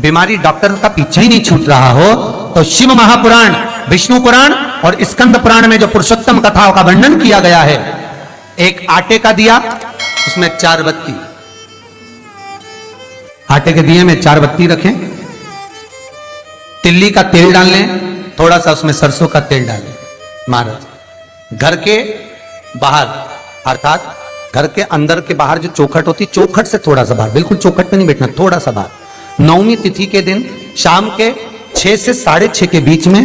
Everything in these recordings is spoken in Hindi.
बीमारी डॉक्टर का पीछा ही नहीं छूट रहा हो तो शिव महापुराण, विष्णु पुराण और स्कंद पुराण में जो पुरुषोत्तम कथाओं का वर्णन किया गया है, एक आटे का दिया, उसमें 4 बत्ती, आटे के दिए में 4 बत्ती रखें, तिल्ली का तेल डाल लें, थोड़ा सा उसमें सरसों का तेल डालें। महाराज घर के बाहर अर्थात घर के अंदर के बाहर जो चौखट होती, चौखट से थोड़ा सा बाहर, बिल्कुल चौखट पे नहीं बैठना, थोड़ा सा बाहर, 9वीं तिथि के दिन शाम के 6 से 6:30 के बीच में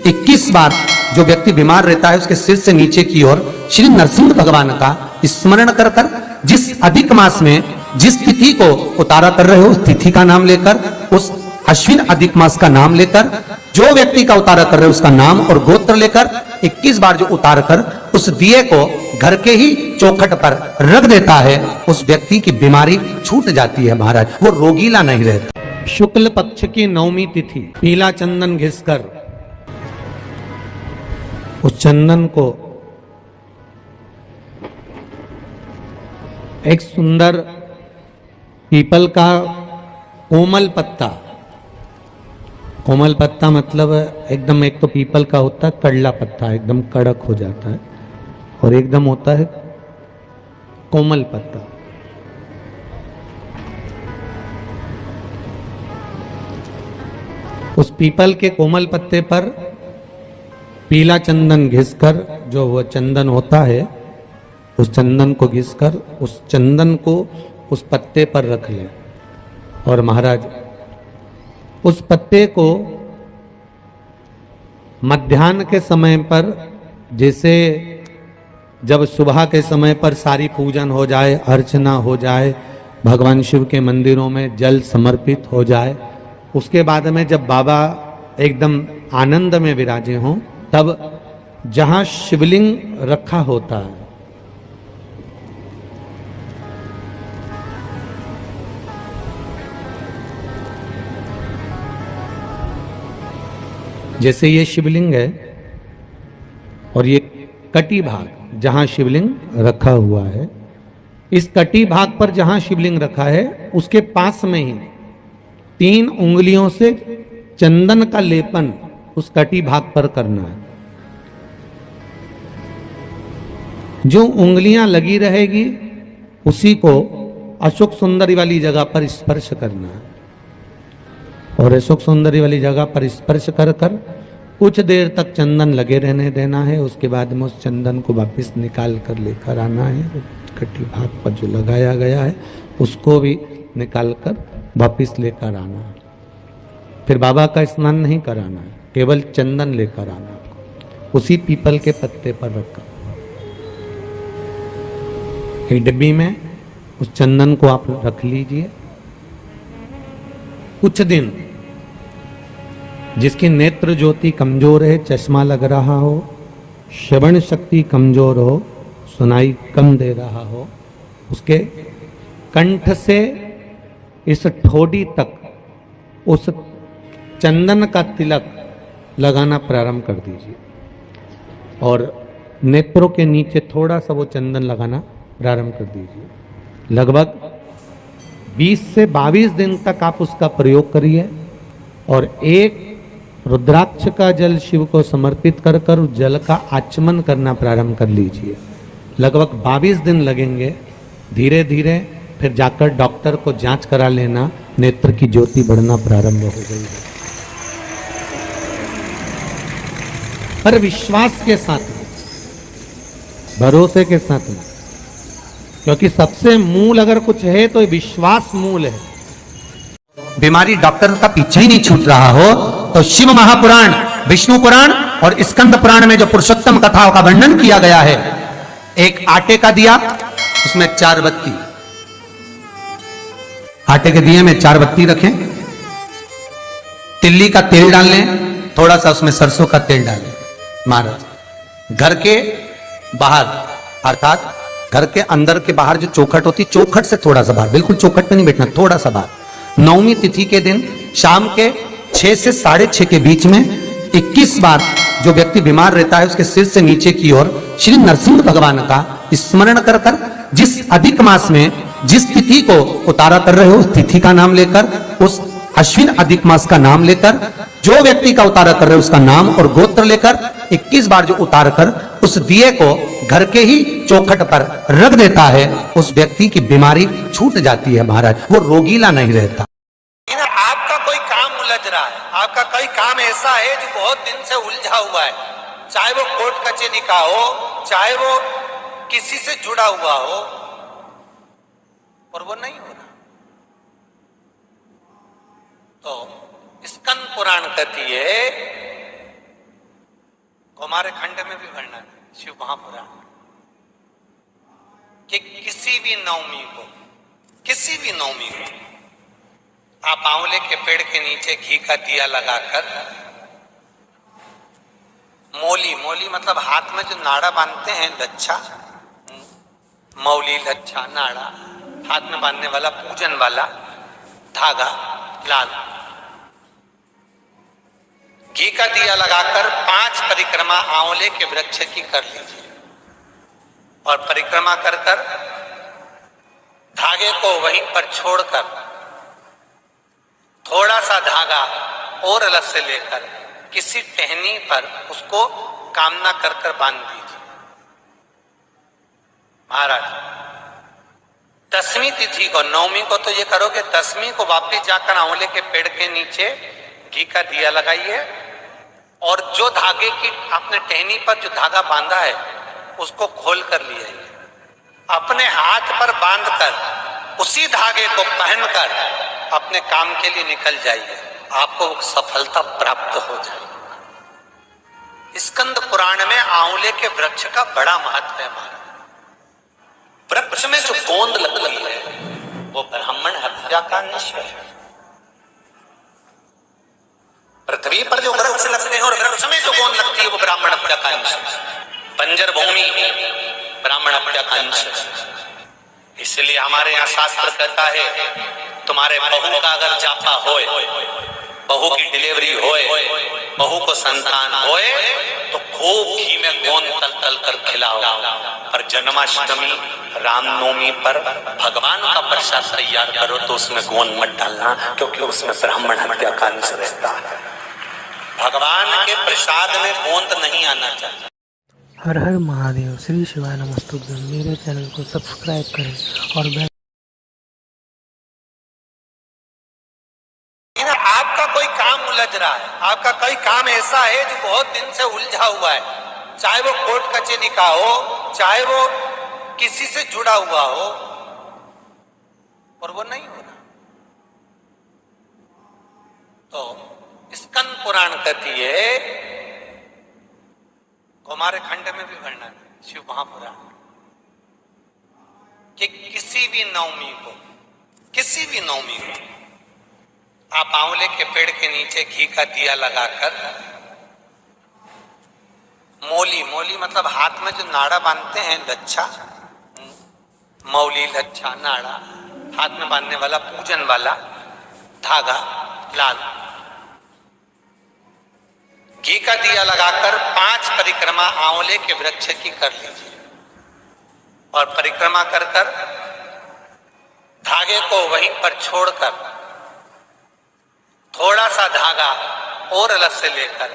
21 बार जो व्यक्ति बीमार रहता है उसके सिर से नीचे की ओर श्री नरसिंह भगवान का स्मरण कर कर, जिस अधिक मास में जिस तिथि को उतारा कर रहे हो उस तिथि का नाम लेकर, उस अश्विन अधिक मास का नाम लेकर, जो व्यक्ति का उतारा कर रहे हो उसका नाम और गोत्र लेकर 21 बार जो उतार कर उस दिए को घर के ही चौखट पर रख देता है, उस व्यक्ति की बीमारी छूट जाती है महाराज, वो रोगीला नहीं रहता। शुक्ल पक्ष की 9वीं तिथि पीला चंदन घिसकर उस चंदन को एक सुंदर पीपल का कोमल पत्ता, कोमल पत्ता मतलब एकदम, एक तो पीपल का होता है कड़ला पत्ता, एकदम कड़क हो जाता है, और एकदम होता है कोमल पत्ता। उस पीपल के कोमल पत्ते पर पीला चंदन घिसकर, जो वह चंदन होता है, उस चंदन को घिसकर उस चंदन को उस पत्ते पर रख ले। और महाराज उस पत्ते को मध्याह्न के समय पर, जैसे जब सुबह के समय पर सारी पूजन हो जाए, अर्चना हो जाए, भगवान शिव के मंदिरों में जल समर्पित हो जाए, उसके बाद में जब बाबा एकदम आनंद में विराजे हों, तब जहां शिवलिंग रखा होता है, जैसे ये शिवलिंग है और ये कटी भाग जहां शिवलिंग रखा हुआ है, इस कटी भाग पर जहां शिवलिंग रखा है उसके पास में ही 3 उंगलियों से चंदन का लेपन उस कटी भाग पर करना है। जो उंगलियां लगी रहेगी उसी को अशोक सुंदरी वाली जगह पर स्पर्श करना है, और अशोक सुंदरी वाली जगह पर स्पर्श कर कर कुछ देर तक चंदन लगे रहने देना है। उसके बाद में उस चंदन को वापस निकाल कर लेकर आना है, कटी भाग पर जो लगाया गया है उसको भी निकाल कर वापस लेकर आना है। फिर बाबा का स्नान नहीं कराना है, केवल चंदन लेकर आना है, उसी पीपल के पत्ते पर रखकर एक डिब्बी में उस चंदन को आप रख लीजिए। कुछ दिन जिसकी नेत्र ज्योति कमजोर है, चश्मा लग रहा हो, श्रवण शक्ति कमजोर हो, सुनाई कम दे रहा हो, उसके कंठ से इस ठोड़ी तक उस चंदन का तिलक लगाना प्रारंभ कर दीजिए, और नेत्रों के नीचे थोड़ा सा वो चंदन लगाना प्रारंभ कर दीजिए। लगभग 20 से 22 दिन तक आप उसका प्रयोग करिए, और एक रुद्राक्ष का जल शिव को समर्पित कर कर उस जल का आचमन करना प्रारंभ कर लीजिए। लगभग 22 दिन लगेंगे, धीरे धीरे फिर जाकर डॉक्टर को जांच करा लेना, नेत्र की ज्योति बढ़ना प्रारंभ हो गई है। पर विश्वास के साथ में, भरोसे के साथ में, क्योंकि सबसे मूल अगर कुछ है तो विश्वास मूल है। बीमारी डॉक्टर का पीछा ही नहीं छूट रहा हो तो शिव महापुराण, विष्णु पुराण और स्कंद पुराण में जो पुरुषोत्तम कथाओं का वर्णन किया गया है, एक आटे का दिया, उसमें 4 बत्ती, आटे के दिए में 4 बत्ती रखें, तिल्ली का तेल डाल लें, थोड़ा सा उसमें सरसों का तेल डालें। महाराज घर के बाहर अर्थात घर के अंदर के बाहर जो चौखट होती, चौखट से थोड़ा सा बाहर, बिल्कुल चौखट पे नहीं बैठना, थोड़ा सा बाहर, 9वीं तिथि के दिन शाम के 6 से 6:30 के बीच में 21 बार जो व्यक्ति बीमार रहता है उसके सिर से नीचे की ओर श्री नरसिंह भगवान का स्मरण कर कर, जिस अधिक मास में जिस तिथि को उतारा कर रहे हो उस तिथि का नाम लेकर, उस अश्विन अधिक मास का नाम लेकर जो व्यक्ति का उतारा कर रहे उसका नाम और गोत्र लेकर 21 बार जो उतार कर उस दिए को घर के ही चौखट पर रख देता है, उस व्यक्ति की बीमारी छूट जाती है महाराज, वो रोगीला नहीं रहता। आपका कोई काम उलझ रहा है, आपका कोई काम ऐसा है जो बहुत दिन से उलझा हुआ है, चाहे वो कोर्ट कचहरी का हो, चाहे वो किसी से जुड़ा हुआ हो, और वो नहीं हो रहा, तो स्कंद पुराण कहती है, हमारे खंड में भी वर्णन है शिव महापुराण, कि किसी भी नवमी को आप आंवले के पेड़ के नीचे घी का दिया लगाकर मौली मतलब हाथ में जो नाड़ा बांधते हैं, लच्छा, मौली, लच्छा, नाड़ा, हाथ में बांधने वाला पूजन वाला धागा लाल, घी का दिया लगाकर 5 परिक्रमा आंवले के वृक्ष की कर लीजिए और परिक्रमा कर धागे को वहीं पर छोड़कर थोड़ा सा धागा और अलग से लेकर किसी टहनी पर उसको कामना कर बांध दीजिए। महाराज 10वीं तिथि को, 9वीं को तो ये करो कि 10वीं को वापिस जाकर आंवले के पेड़ के नीचे घी का दिया लगाइए और जो धागे की आपने टहनी पर जो धागा बांधा है उसको खोल कर ले आइए, अपने हाथ पर बांधकर उसी धागे को पहनकर अपने काम के लिए निकल जाइए, आपको सफलता प्राप्त हो जाए। स्कंद पुराण में आंवले के वृक्ष का बड़ा महत्व है महाराज। वृक्ष में जो गोंद लगती है वो ब्राह्मण हत्या का निश्चय है। पृथ्वी पर जो वृक्ष लगते हैं और वृक्ष में जो गोंद लगती है वो ब्राह्मण हत्या का अंश है। बंजर भूमि ब्राह्मण हत्या का अंश है। इसलिए हमारे यहाँ शास्त्र कहता है, तुम्हारे बहू का अगर जापा होए, बहू की डिलीवरी होए, बहू को संतान होए, तो खूब घी में गोंद तल तल कर खिलाओ। पर जन्माष्टमी, रामनवमी पर भगवान का प्रसाद तैयार करो तो उसमें गोंद मत डालना, क्योंकि उसमें ब्राह्मण हत्या का अंश रहता है। भगवान के प्रसाद में गोंद नहीं आना चाहिए। हर हर महादेव। श्री शिवाय नमस्तुभ्यं। मेरे चैनल को सब्सक्राइब करें और आपका कोई काम उलझ रहा है, आपका कोई काम ऐसा है जो बहुत दिन से उलझा हुआ है, चाहे वो कोर्ट कचहरी का हो, चाहे वो किसी से जुड़ा हुआ हो, और वो नहीं हो रहा, तो स्कंद पुराण कहती है, हमारे खंड में भी वर्णन है शिव महापुराण, कि किसी भी नवमी को आप आंवले के पेड़ के नीचे घी का दिया लगाकर मौली मतलब हाथ में जो नाड़ा बांधते हैं, लच्छा, मौली, लच्छा, नाड़ा, हाथ में बांधने वाला पूजन वाला धागा लाल, घी का दिया लगाकर 5 परिक्रमा आंवले के वृक्ष की कर लीजिए और परिक्रमा कर धागे को वहीं पर छोड़कर थोड़ा सा धागा और अलग से लेकर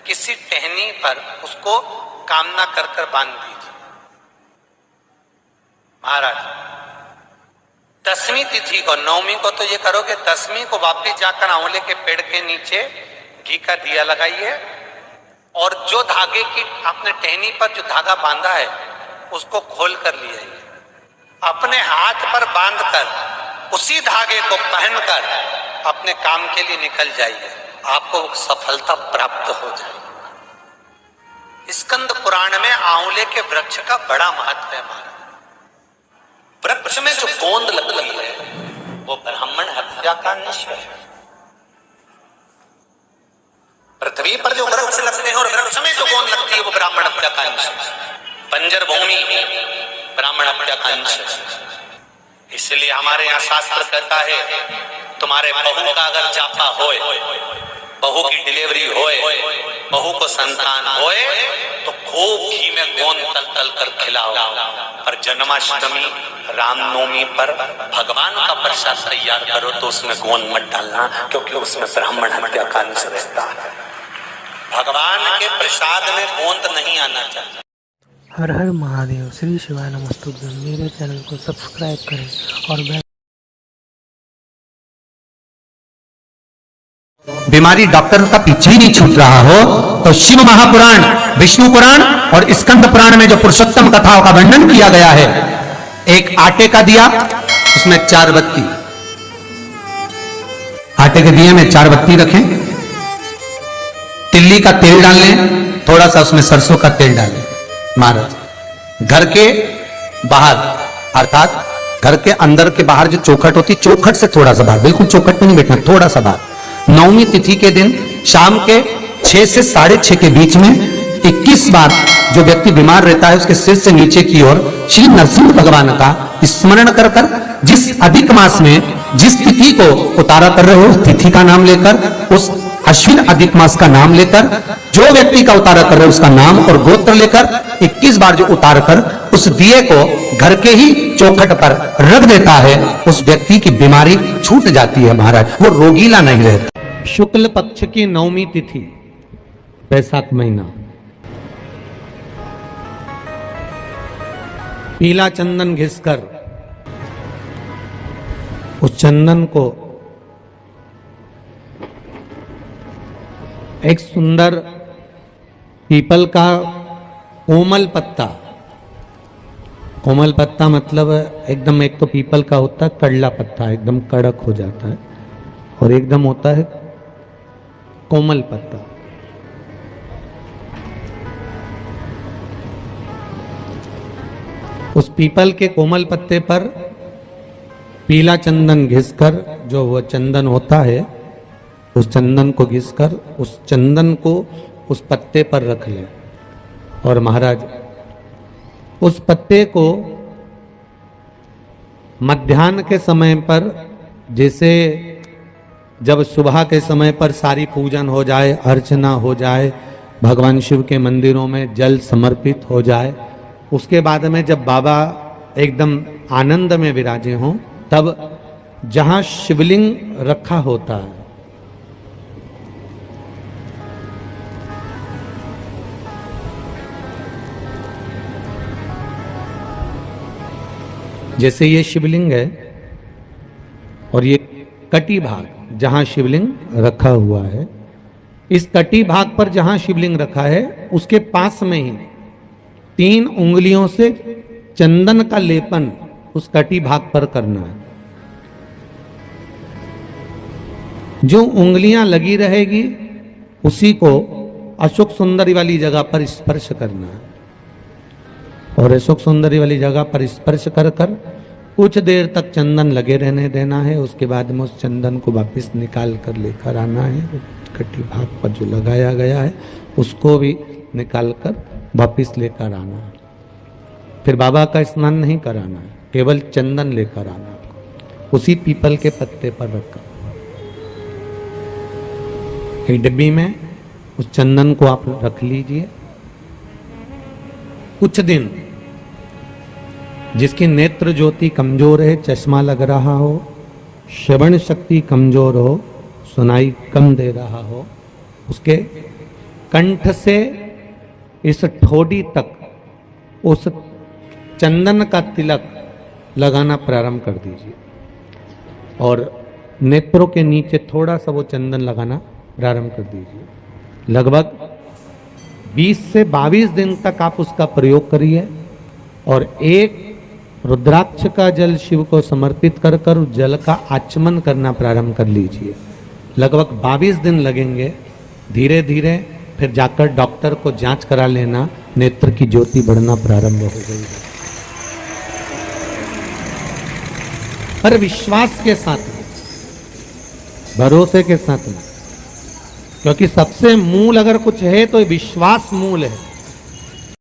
किसी टहनी पर उसको कामना कर बांध दीजिए। महाराज 10वीं तिथि को, 9वीं को तो ये करो कि 10वीं को वापिस जाकर आंवले के पेड़ के नीचे घी का दिया लगाइए और जो धागे की आपने टहनी पर जो धागा बांधा है उसको खोल कर ले आइए, अपने हाथ पर बांधकर उसी धागे को पहनकर अपने काम के लिए निकल जाइए, आपको सफलता प्राप्त हो जाए। स्कंद पुराण में आंवले के वृक्ष का बड़ा महत्व है महाराज। वृक्ष में जो गोंद लगती है वो ब्राह्मण हत्या का निश्चय है। पृथ्वी पर जो वृक्ष लगते हैं और वृक्ष में जो गोंद लगती है वो ब्राह्मण हत्या का अंश है। बंजर भूमि ब्राह्मण हत्या का अंश है। इसलिए हमारे यहाँ शास्त्र कहता है, तुम्हारे बहू का अगर जापा होए, बहू की डिलीवरी होए, बहू को संतान होए, तो खूब घी में गोंद तल तल कर खिलाओ। पर जन्माष्टमी, रामनवमी पर भगवान का प्रसाद तैयार करो तो उसमें गोंद मत डालना, क्योंकि उसमें ब्राह्मण हत्या का अंश रहता है। भगवान के प्रसाद में गोंद नहीं आना चाहिए। हर हर महादेव, श्री शिवाय नमस्तुभ्यं। मेरे चैनल को सब्सक्राइब करें और बेल। बीमारी डॉक्टर का पीछे ही नहीं छूट रहा हो तो शिव महापुराण, विष्णु पुराण और स्कंद पुराण में जो पुरुषोत्तम कथाओं का वर्णन किया गया है, एक आटे का दिया, उसमें 4 बत्ती, आटे के दिए में 4 बत्ती रखें, तिल्ली का तेल डाल लें, थोड़ा सा उसमें सरसों का तेल डालें। महाराज घर के बाहर अर्थात घर के अंदर के बाहर जो चौखट होती, चौखट से थोड़ा सा बाहर, बिल्कुल चौखट में नहीं बैठना, थोड़ा सा बाहर, नवमी तिथि के दिन शाम के 6 से 6:30 के बीच में 21 बार जो व्यक्ति बीमार रहता है उसके सिर से नीचे की ओर श्री नरसिंह भगवान का स्मरण कर कर, जिस अधिक मास में जिस तिथि को उतारा कर रहे हो उस तिथि का नाम लेकर, उस अश्विन अधिक मास का नाम लेकर, जो व्यक्ति का उतारा कर रहे हो उसका नाम और गोत्र लेकर 21 बार जो उतार कर उस दिए को घर के ही चौखट पर रख देता है, उस व्यक्ति की बीमारी छूट जाती है महाराज, वो रोगीला नहीं रहता। शुक्ल पक्ष की नवमी तिथि, बैसाख महीना, पीला चंदन घिसकर उस चंदन को एक सुंदर पीपल का कोमल पत्ता, कोमल पत्ता मतलब एकदम, एक तो पीपल का होता है कड़ला पत्ता, एकदम कड़क हो जाता है, और एकदम होता है कोमल पत्ता। उस पीपल के कोमल पत्ते पर पीला चंदन घिसकर, जो वो चंदन होता है, उस चंदन को घिसकर उस चंदन को उस पत्ते पर रख ले। और महाराज उस पत्ते को मध्याह्न के समय पर, जैसे जब सुबह के समय पर सारी पूजन हो जाए, अर्चना हो जाए, भगवान शिव के मंदिरों में जल समर्पित हो जाए, उसके बाद में जब बाबा एकदम आनंद में विराजे हों, तब जहां शिवलिंग रखा होता है, जैसे ये शिवलिंग है और ये कटी भाग जहां शिवलिंग रखा हुआ है, इस कटी भाग पर जहां शिवलिंग रखा है उसके पास में ही 3 उंगलियों से चंदन का लेपन उस कटी भाग पर करना है। जो उंगलियां लगी रहेगी उसी को अशोक सुंदरी वाली जगह पर स्पर्श करना है, और अशोक सुंदरी वाली जगह पर स्पर्श कर कर कुछ देर तक चंदन लगे रहने देना है। उसके बाद में उस चंदन को वापस निकाल कर लेकर आना है। कटी भाग पर जो लगाया गया है उसको भी निकाल कर वापस लेकर आना है। फिर बाबा का स्नान नहीं कराना है, केवल चंदन लेकर आना है, उसी पीपल के पत्ते पर रखकर। एक डिब्बी में उस चंदन को आप रख लीजिए। कुछ दिन जिसकी नेत्र ज्योति कमजोर है, चश्मा लग रहा हो, श्रवण शक्ति कमजोर हो, सुनाई कम दे रहा हो, उसके कंठ से इस ठोड़ी तक उस चंदन का तिलक लगाना प्रारंभ कर दीजिए, और नेत्रों के नीचे थोड़ा सा वो चंदन लगाना प्रारंभ कर दीजिए। लगभग 20 से 22 दिन तक आप उसका प्रयोग करिए, और एक रुद्राक्ष का जल शिव को समर्पित कर कर उस जल का आचमन करना प्रारंभ कर लीजिए। लगभग 22 दिन लगेंगे। धीरे धीरे फिर जाकर डॉक्टर को जांच करा लेना, नेत्र की ज्योति बढ़ना प्रारंभ हो गई है। पर विश्वास के साथ में, भरोसे के साथ में, क्योंकि सबसे मूल अगर कुछ है तो विश्वास मूल है।